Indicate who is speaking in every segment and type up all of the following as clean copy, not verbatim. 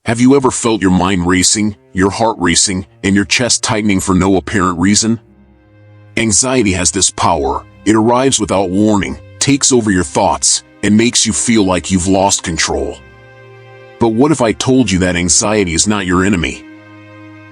Speaker 1: Have you ever felt your mind racing, your heart racing, and your chest tightening for no apparent reason? Anxiety has this power. It arrives without warning, takes over your thoughts, and makes you feel like you've lost control. But what if I told you that anxiety is not your enemy?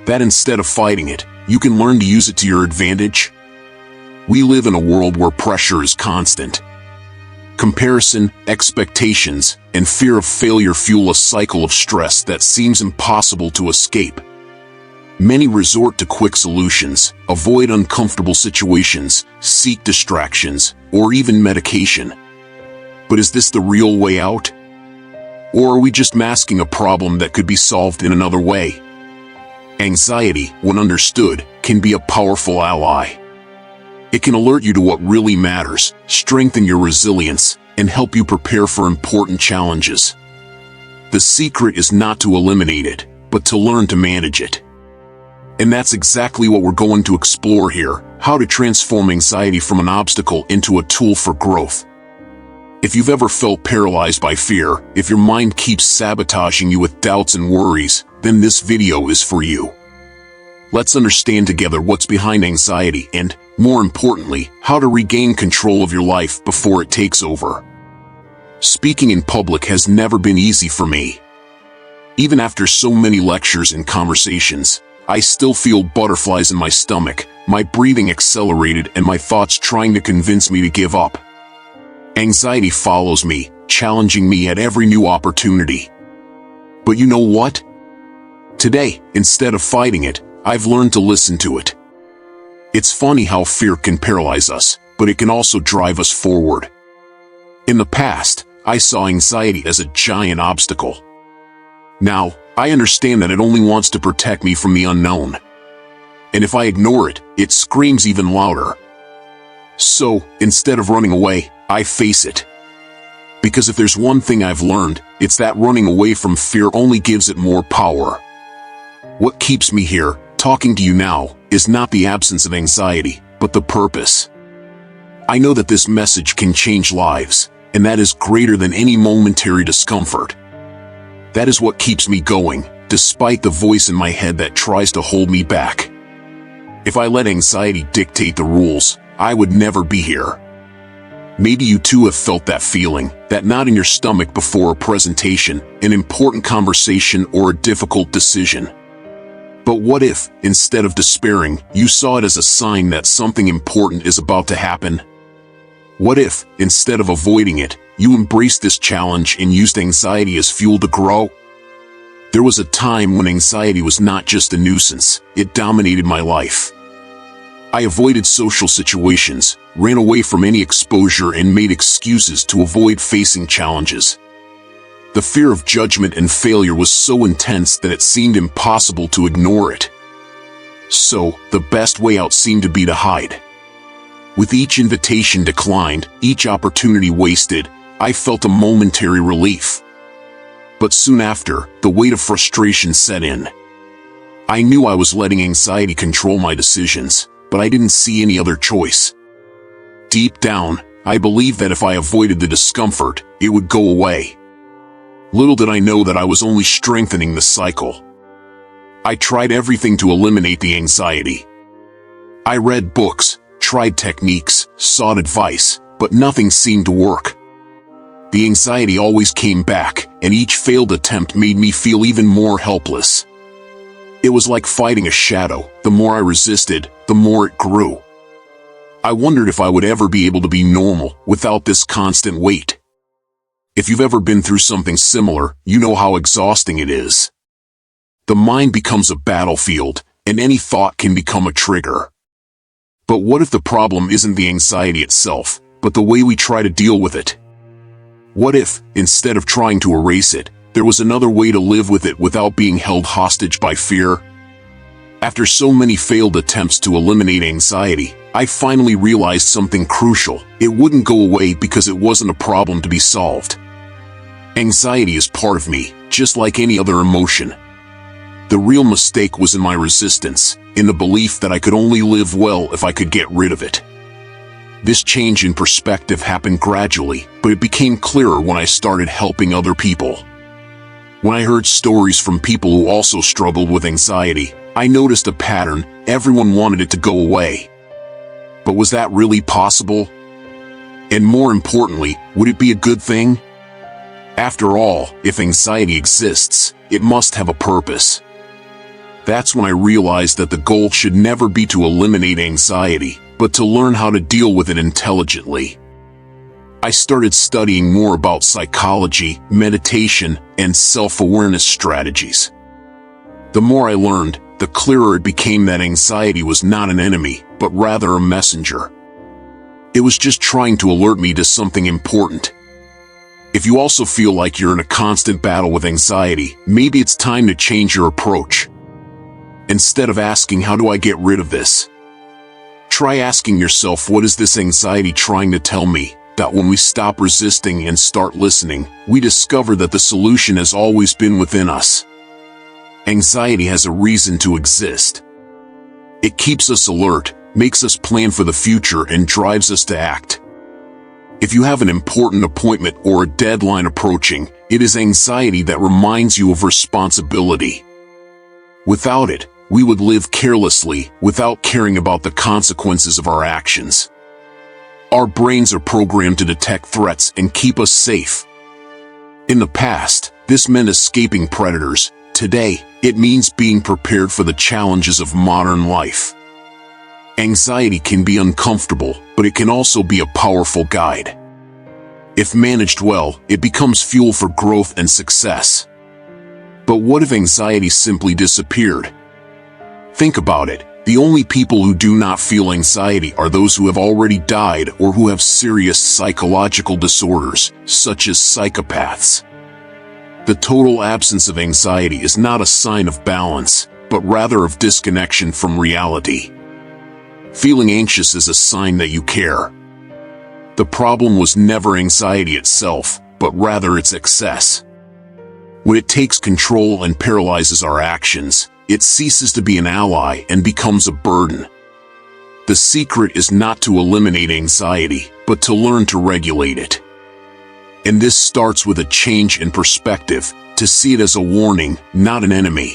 Speaker 1: That instead of fighting it, you can learn to use it to your advantage? We live in a world where pressure is constant. Comparison, expectations, and fear of failure fuel a cycle of stress that seems impossible to escape. Many resort to quick solutions, avoid uncomfortable situations, seek distractions, or even medication. But is this the real way out? Or are we just masking a problem that could be solved in another way? Anxiety, when understood, can be a powerful ally. It can alert you to what really matters, strengthen your resilience, and help you prepare for important challenges. The secret is not to eliminate it, but to learn to manage it. And that's exactly what we're going to explore here, how to transform anxiety from an obstacle into a tool for growth. If you've ever felt paralyzed by fear, if your mind keeps sabotaging you with doubts and worries, then this video is for you. Let's understand together what's behind anxiety and, more importantly, how to regain control of your life before it takes over. Speaking in public has never been easy for me. Even after so many lectures and conversations, I still feel butterflies in my stomach, my breathing accelerated, and my thoughts trying to convince me to give up. Anxiety follows me, challenging me at every new opportunity. But you know what? Today, instead of fighting it, I've learned to listen to it. It's funny how fear can paralyze us, but it can also drive us forward. In the past, I saw anxiety as a giant obstacle. Now, I understand that it only wants to protect me from the unknown. And if I ignore it, it screams even louder. So, instead of running away, I face it. Because if there's one thing I've learned, it's that running away from fear only gives it more power. What keeps me here, talking to you now, is not the absence of anxiety, but the purpose. I know that this message can change lives, and that is greater than any momentary discomfort. That is what keeps me going, despite the voice in my head that tries to hold me back. If I let anxiety dictate the rules, I would never be here. Maybe you too have felt that feeling, that knot in your stomach before a presentation, an important conversation, or a difficult decision. But what if, instead of despairing, you saw it as a sign that something important is about to happen? What if, instead of avoiding it, you embraced this challenge and used anxiety as fuel to grow? There was a time when anxiety was not just a nuisance, it dominated my life. I avoided social situations, ran away from any exposure, and made excuses to avoid facing challenges. The fear of judgment and failure was so intense that it seemed impossible to ignore it. So, the best way out seemed to be to hide. With each invitation declined, each opportunity wasted, I felt a momentary relief. But soon after, the weight of frustration set in. I knew I was letting anxiety control my decisions, but I didn't see any other choice. Deep down, I believed that if I avoided the discomfort, it would go away. Little did I know that I was only strengthening the cycle. I tried everything to eliminate the anxiety. I read books, tried techniques, sought advice, but nothing seemed to work. The anxiety always came back, and each failed attempt made me feel even more helpless. It was like fighting a shadow. The more I resisted, the more it grew. I wondered if I would ever be able to be normal without this constant weight. If you've ever been through something similar, you know how exhausting it is. The mind becomes a battlefield, and any thought can become a trigger. But what if the problem isn't the anxiety itself, but the way we try to deal with it? What if, instead of trying to erase it, there was another way to live with it without being held hostage by fear? After so many failed attempts to eliminate anxiety, I finally realized something crucial. It wouldn't go away because it wasn't a problem to be solved. Anxiety is part of me, just like any other emotion. The real mistake was in my resistance, in the belief that I could only live well if I could get rid of it. This change in perspective happened gradually, but it became clearer when I started helping other people. When I heard stories from people who also struggled with anxiety, I noticed a pattern. Everyone wanted it to go away. But was that really possible? And more importantly, would it be a good thing? After all, if anxiety exists, it must have a purpose. That's when I realized that the goal should never be to eliminate anxiety, but to learn how to deal with it intelligently. I started studying more about psychology, meditation, and self-awareness strategies. The more I learned, the clearer it became that anxiety was not an enemy, but rather a messenger. It was just trying to alert me to something important. If you also feel like you're in a constant battle with anxiety, maybe it's time to change your approach. Instead of asking, how do I get rid of this? Try asking yourself, what is this anxiety trying to tell me? That when we stop resisting and start listening, we discover that the solution has always been within us. Anxiety has a reason to exist. It keeps us alert, makes us plan for the future, and drives us to act. If you have an important appointment or a deadline approaching, it is anxiety that reminds you of responsibility. Without it, we would live carelessly, without caring about the consequences of our actions. Our brains are programmed to detect threats and keep us safe. In the past, this meant escaping predators. Today, it means being prepared for the challenges of modern life. Anxiety can be uncomfortable, but it can also be a powerful guide. If managed well, it becomes fuel for growth and success. But what if anxiety simply disappeared? Think about it. The only people who do not feel anxiety are those who have already died or who have serious psychological disorders, such as psychopaths. The total absence of anxiety is not a sign of balance, but rather of disconnection from reality. Feeling anxious is a sign that you care. The problem was never anxiety itself, but rather its excess. When it takes control and paralyzes our actions, it ceases to be an ally and becomes a burden. The secret is not to eliminate anxiety, but to learn to regulate it. And this starts with a change in perspective, to see it as a warning, not an enemy.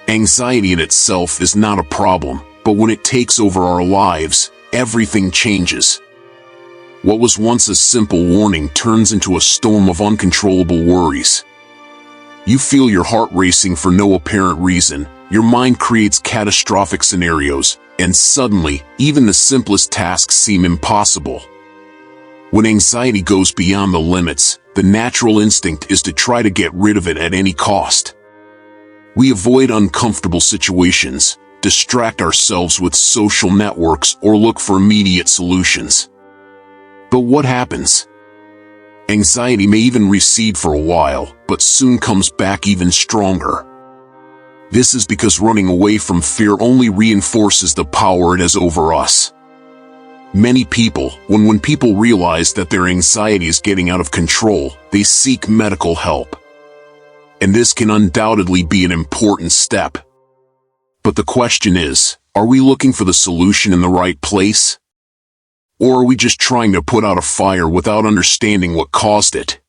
Speaker 1: Anxiety in itself is not a problem, but when it takes over our lives, everything changes. What was once a simple warning turns into a storm of uncontrollable worries. You feel your heart racing for no apparent reason, your mind creates catastrophic scenarios, and suddenly, even the simplest tasks seem impossible. When anxiety goes beyond the limits, the natural instinct is to try to get rid of it at any cost. We avoid uncomfortable situations, distract ourselves with social networks, or look for immediate solutions. But what happens? Anxiety may even recede for a while, but soon comes back even stronger. This is because running away from fear only reinforces the power it has over us. Many people, when people realize that their anxiety is getting out of control, they seek medical help. And this can undoubtedly be an important step. But the question is, are we looking for the solution in the right place? Or are we just trying to put out a fire without understanding what caused it?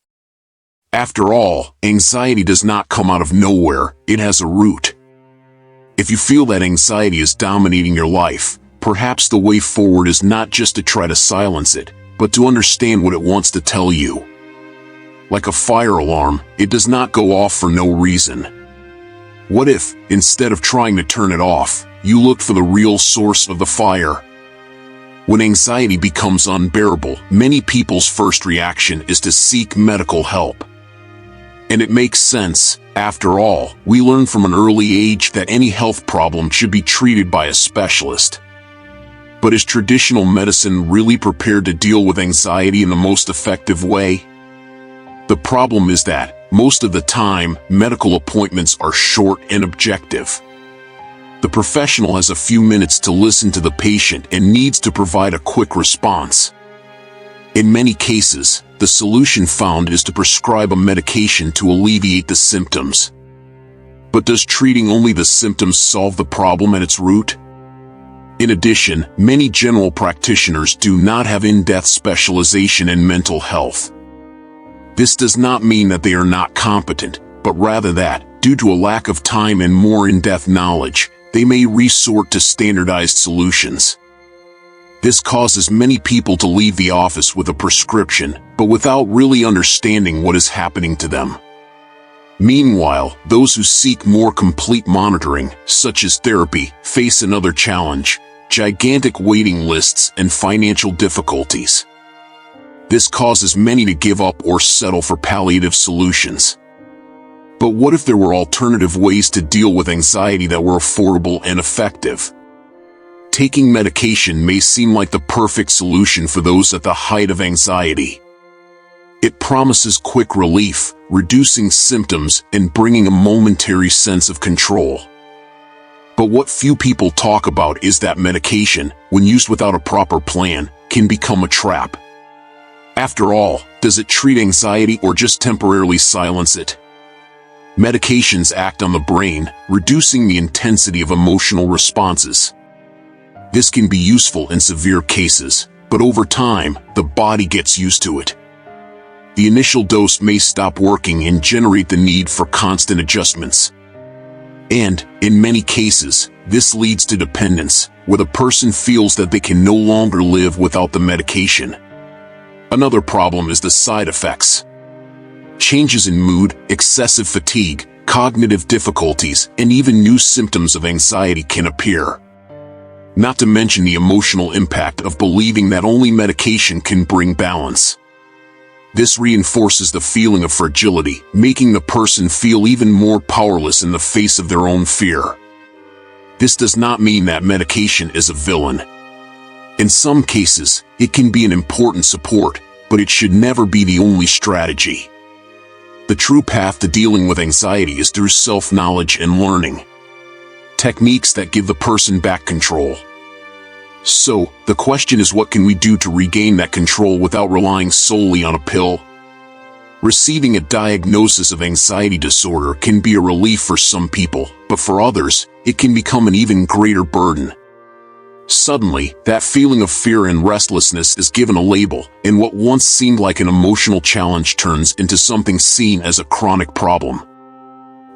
Speaker 1: After all, anxiety does not come out of nowhere, it has a root. If you feel that anxiety is dominating your life, perhaps the way forward is not just to try to silence it, but to understand what it wants to tell you. Like a fire alarm, it does not go off for no reason. What if, instead of trying to turn it off, you looked for the real source of the fire? When anxiety becomes unbearable, many people's first reaction is to seek medical help. And it makes sense. After all, we learn from an early age that any health problem should be treated by a specialist. But is traditional medicine really prepared to deal with anxiety in the most effective way? The problem is that, most of the time, medical appointments are short and objective. The professional has a few minutes to listen to the patient and needs to provide a quick response. In many cases, the solution found is to prescribe a medication to alleviate the symptoms. But does treating only the symptoms solve the problem at its root? In addition, many general practitioners do not have in-depth specialization in mental health. This does not mean that they are not competent, but rather that, due to a lack of time and more in-depth knowledge, they may resort to standardized solutions. This causes many people to leave the office with a prescription, but without really understanding what is happening to them. Meanwhile, those who seek more complete monitoring, such as therapy, face another challenge: gigantic waiting lists and financial difficulties. This causes many to give up or settle for palliative solutions. But what if there were alternative ways to deal with anxiety that were affordable and effective? Taking medication may seem like the perfect solution for those at the height of anxiety. It promises quick relief, reducing symptoms and bringing a momentary sense of control. But what few people talk about is that medication, when used without a proper plan, can become a trap. After all, does it treat anxiety or just temporarily silence it? Medications act on the brain, reducing the intensity of emotional responses. This can be useful in severe cases, but over time, the body gets used to it. The initial dose may stop working and generate the need for constant adjustments. And, in many cases, this leads to dependence, where the person feels that they can no longer live without the medication. Another problem is the side effects. Changes in mood, excessive fatigue, cognitive difficulties, and even new symptoms of anxiety can appear. Not to mention the emotional impact of believing that only medication can bring balance. This reinforces the feeling of fragility, making the person feel even more powerless in the face of their own fear. This does not mean that medication is a villain. In some cases, it can be an important support, but it should never be the only strategy. The true path to dealing with anxiety is through self-knowledge and learning. Techniques that give the person back control. So, the question is, what can we do to regain that control without relying solely on a pill? Receiving a diagnosis of anxiety disorder can be a relief for some people, but for others, it can become an even greater burden. Suddenly, that feeling of fear and restlessness is given a label, and what once seemed like an emotional challenge turns into something seen as a chronic problem.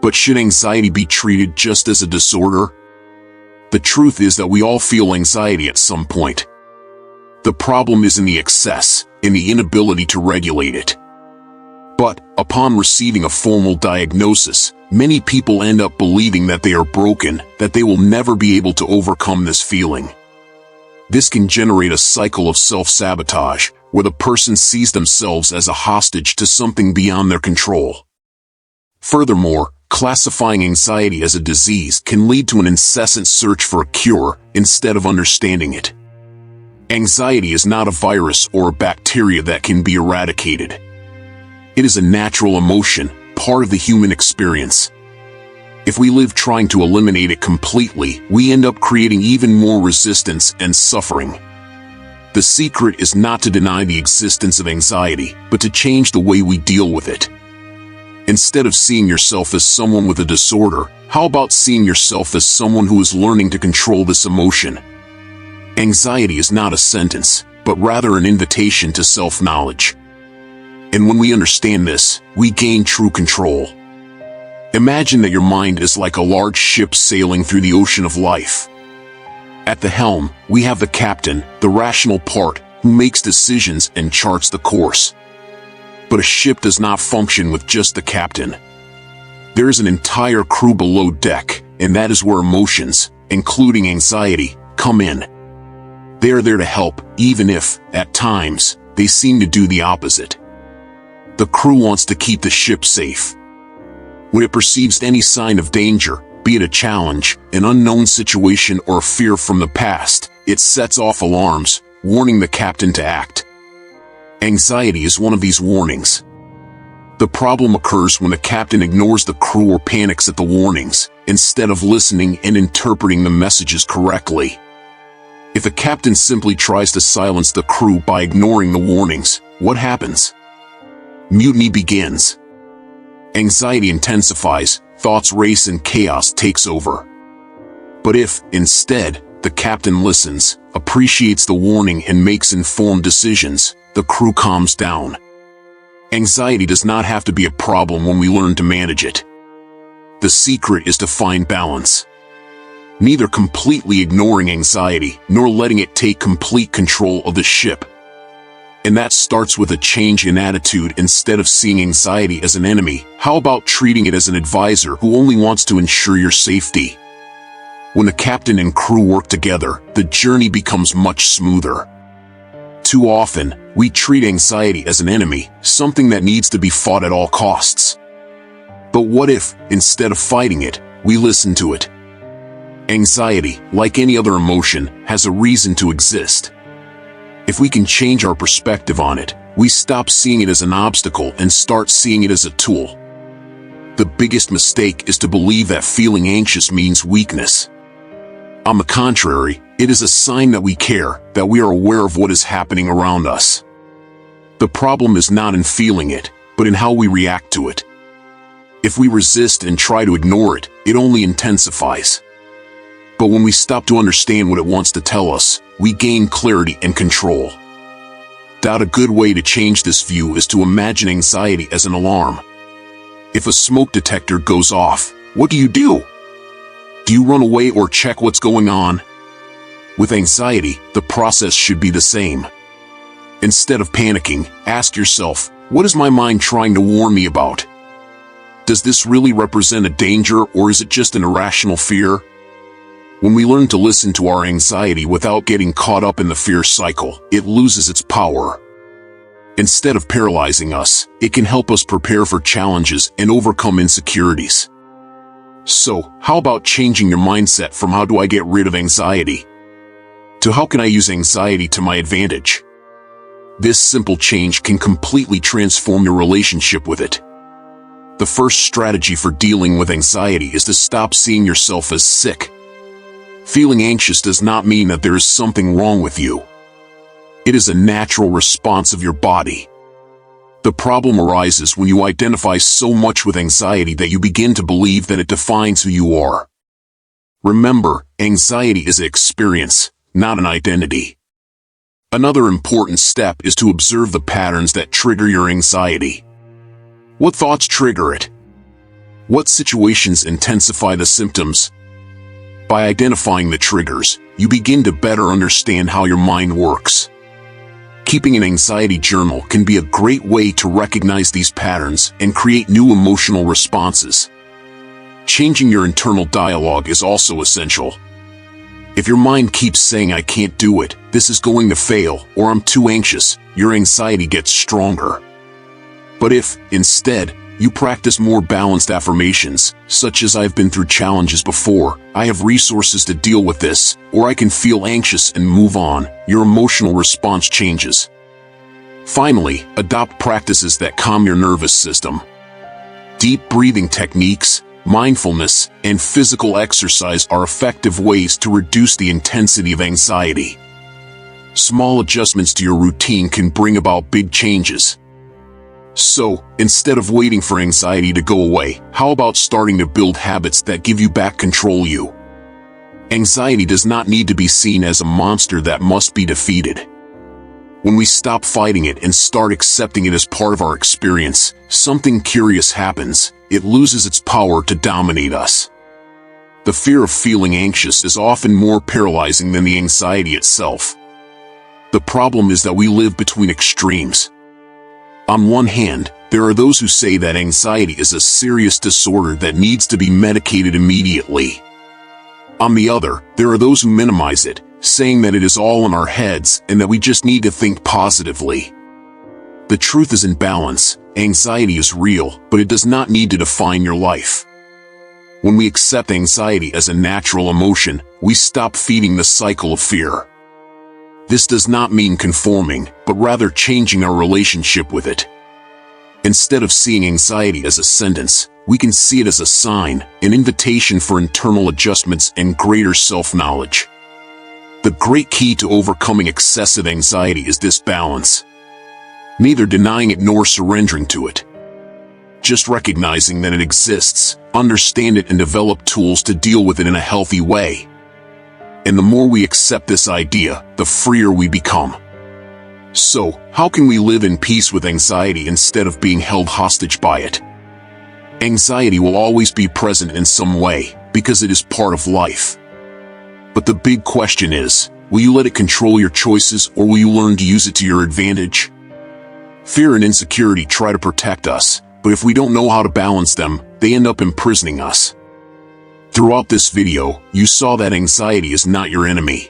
Speaker 1: But should anxiety be treated just as a disorder? The truth is that we all feel anxiety at some point. The problem is in the excess, in the inability to regulate it. But, upon receiving a formal diagnosis, many people end up believing that they are broken, that they will never be able to overcome this feeling. This can generate a cycle of self-sabotage, where the person sees themselves as a hostage to something beyond their control. Furthermore, classifying anxiety as a disease can lead to an incessant search for a cure instead of understanding it. Anxiety is not a virus or a bacteria that can be eradicated. It is a natural emotion, part of the human experience. If we live trying to eliminate it completely, we end up creating even more resistance and suffering. The secret is not to deny the existence of anxiety, but to change the way we deal with it. Instead of seeing yourself as someone with a disorder, how about seeing yourself as someone who is learning to control this emotion? Anxiety is not a sentence, but rather an invitation to self-knowledge. And when we understand this, we gain true control. Imagine that your mind is like a large ship sailing through the ocean of life. At the helm, we have the captain, the rational part, who makes decisions and charts the course. But a ship does not function with just the captain. There is an entire crew below deck, and that is where emotions, including anxiety, come in. They are there to help, even if, at times, they seem to do the opposite. The crew wants to keep the ship safe. When it perceives any sign of danger, be it a challenge, an unknown situation, or a fear from the past, it sets off alarms, warning the captain to act. Anxiety is one of these warnings. The problem occurs when the captain ignores the crew or panics at the warnings, instead of listening and interpreting the messages correctly. If the captain simply tries to silence the crew by ignoring the warnings, what happens? Mutiny begins. Anxiety intensifies, thoughts race, and chaos takes over. But if, instead, the captain listens, appreciates the warning, and makes informed decisions, the crew calms down. Anxiety does not have to be a problem when we learn to manage it. The secret is to find balance. Neither completely ignoring anxiety nor letting it take complete control of the ship. And that starts with a change in attitude. Instead of seeing anxiety as an enemy, how about treating it as an advisor who only wants to ensure your safety? When the captain and crew work together, the journey becomes much smoother. Too often, we treat anxiety as an enemy, something that needs to be fought at all costs. But what if, instead of fighting it, we listen to it? Anxiety, like any other emotion, has a reason to exist. If we can change our perspective on it, we stop seeing it as an obstacle and start seeing it as a tool. The biggest mistake is to believe that feeling anxious means weakness. On the contrary, it is a sign that we care, that we are aware of what is happening around us. The problem is not in feeling it, but in how we react to it. If we resist and try to ignore it, it only intensifies. But when we stop to understand what it wants to tell us, we gain clarity and control. A good way to change this view is to imagine anxiety as an alarm. If a smoke detector goes off, what do? Do you run away or check what's going on? With anxiety, the process should be the same. Instead of panicking, ask yourself, what is my mind trying to warn me about? Does this really represent a danger, or is it just an irrational fear? When we learn to listen to our anxiety without getting caught up in the fear cycle, it loses its power. Instead of paralyzing us, it can help us prepare for challenges and overcome insecurities. So, how about changing your mindset from how do I get rid of anxiety to how can I use anxiety to my advantage? This simple change can completely transform your relationship with it. The first strategy for dealing with anxiety is to stop seeing yourself as sick. Feeling anxious does not mean that there is something wrong with you. It is a natural response of your body. The problem arises when you identify so much with anxiety that you begin to believe that it defines who you are. Remember, anxiety is an experience, not an identity. Another important step is to observe the patterns that trigger your anxiety. What thoughts trigger it? What situations intensify the symptoms? By identifying the triggers, you begin to better understand how your mind works. Keeping an anxiety journal can be a great way to recognize these patterns and create new emotional responses. Changing your internal dialogue is also essential. If your mind keeps saying I can't do it, this is going to fail, or I'm too anxious, your anxiety gets stronger. But if, instead, you practice more balanced affirmations, such as I've been through challenges before, I have resources to deal with this, or I can feel anxious and move on, your emotional response changes. Finally, adopt practices that calm your nervous system. Deep breathing techniques, mindfulness, and physical exercise are effective ways to reduce the intensity of anxiety. Small adjustments to your routine can bring about big changes. So, instead of waiting for anxiety to go away, how about starting to build habits that give you back control you? Anxiety does not need to be seen as a monster that must be defeated. When we stop fighting it and start accepting it as part of our experience, something curious happens. It loses its power to dominate us. The fear of feeling anxious is often more paralyzing than the anxiety itself. The problem is that we live between extremes. On one hand, there are those who say that anxiety is a serious disorder that needs to be medicated immediately. On the other, there are those who minimize it, saying that it is all in our heads and that we just need to think positively. The truth is in balance. Anxiety is real, but it does not need to define your life. When we accept anxiety as a natural emotion, we stop feeding the cycle of fear. This does not mean conforming, but rather changing our relationship with it. Instead of seeing anxiety as a sentence, we can see it as a sign, an invitation for internal adjustments and greater self-knowledge. The great key to overcoming excessive anxiety is this balance. Neither denying it nor surrendering to it. Just recognizing that it exists, understand it, and develop tools to deal with it in a healthy way. And the more we accept this idea, the freer we become. So, how can we live in peace with anxiety instead of being held hostage by it? Anxiety will always be present in some way, because it is part of life. But the big question is, will you let it control your choices, or will you learn to use it to your advantage? Fear and insecurity try to protect us, but if we don't know how to balance them, they end up imprisoning us. Throughout this video, you saw that anxiety is not your enemy.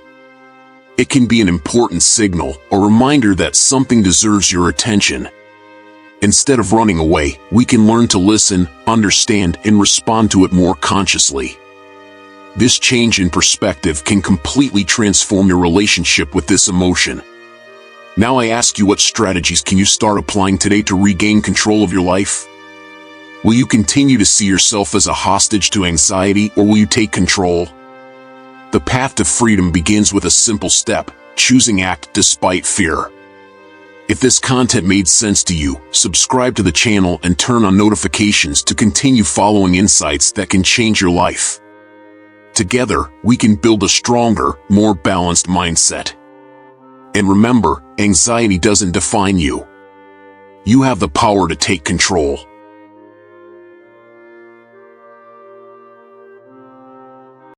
Speaker 1: It can be an important signal, a reminder that something deserves your attention. Instead of running away, we can learn to listen, understand, and respond to it more consciously. This change in perspective can completely transform your relationship with this emotion. Now I ask you, what strategies can you start applying today to regain control of your life? Will you continue to see yourself as a hostage to anxiety, or will you take control? The path to freedom begins with a simple step: choosing act despite fear. If this content made sense to you, subscribe to the channel and turn on notifications to continue following insights that can change your life. Together, we can build a stronger, more balanced mindset. And remember, anxiety doesn't define you. You have the power to take control.